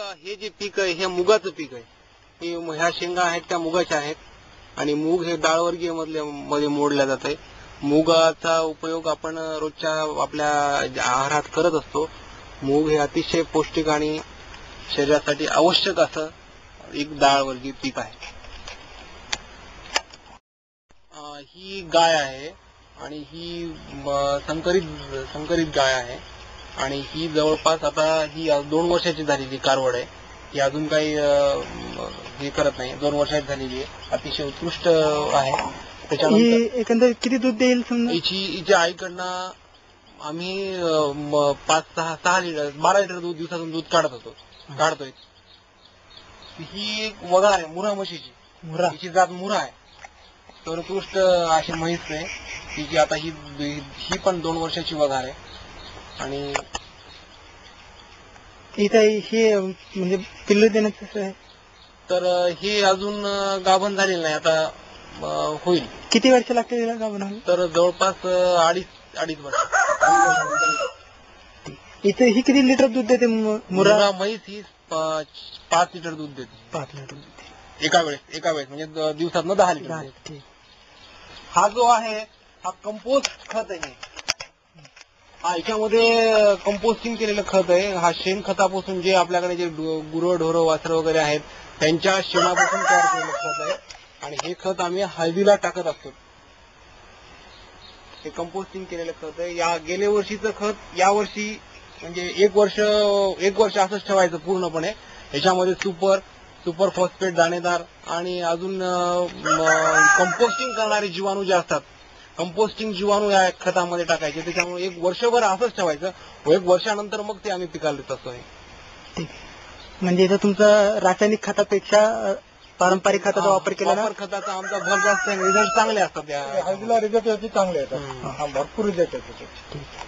हे जे पीक आहे हे मुगाचं पीक आहे. ह्या शेंगा आहेत त्या मुगाच्या आहेत आणि मूग हे डाळवर्गीय मध्ये मोडल्या जात आहे. मुगाचा उपयोग आपण रोजच्या आपल्या आहारात करत असतो. मूग हे अतिशय पौष्टिक आणि शरीरासाठी आवश्यक असं एक डाळवर्गीय पीक आहे. ही गाय आहे आणि ही संकरित गाय आहे आणि ही जवळपास आता ही 2 वर्षाची झालेली कारवड आहे. ही अजून काही हे करत नाही. 2 वर्षाची झालेली आहे. अतिशय उत्कृष्ट आहे. त्याच्यानंतर एकंदर किती दूध देईल समजा? हिच्या आईकडनं आम्ही 5-6 लिटर 12 लिटर दूध दिवसातून दूध काढतोय. ही एक वगार आहे मुरा म्हशीची. हिची जात मुरा आहे. सर्वोत्कृष्ट अशी म्हैस आहे. हिची आता ही पण 2 वर्षाची वगार आहे आणि हे म्हणजे पिल्लू देण्याचं आहे. तर हे अजून गाभण झालेलं नाही. आता होईल. किती वर्ष लागते त्याला गाभण व्हायला? तर जवळपास अडीच वर्ष. इथं ही किती लिटर दूध देते? मुरा म्हैस ही 5 लिटर दूध देते. 5 लिटर दूध एका वेळेस म्हणजे दिवसातनं 10 लिटर. हा जो आहे हा कंपोस्ट खत आहे. हा याच्यामध्ये कंपोस्टिंग केलेलं खत आहे. हा शेणखतापासून जे आपल्याकडे जे गुरं ढोरं वासरं वगैरे आहेत त्यांच्या शेणापासून तयार केलेलं खत आहे आणि हे खत आम्ही हळदीला टाकत असतो. हे कंपोस्टिंग केलेलं खत आहे. या गेल्या वर्षीचं खत या वर्षी म्हणजे एक वर्ष असंच ठेवायचं पूर्णपणे. याच्यामध्ये सुपर फॉस्फेट दाणेदार आणि अजून कंपोस्टिंग करणारे जीवाणू जे असतात कंपोस्टिंग जीवाणू या खतामध्ये टाकायचे. त्याच्यामुळे 1 वर्षभर असंच ठेवायचं. 1 वर्षानंतर मग ते आम्ही पिकाला देत असतो. म्हणजे इथं तुमचा रासायनिक खतापेक्षा पारंपरिक खताचा वापर केला ना? खताचा आमचा भर जास्त रिझल्ट चांगले असतात. हळदीला रिझल्ट चांगले येतात. भरपूर रिझल्ट येतात.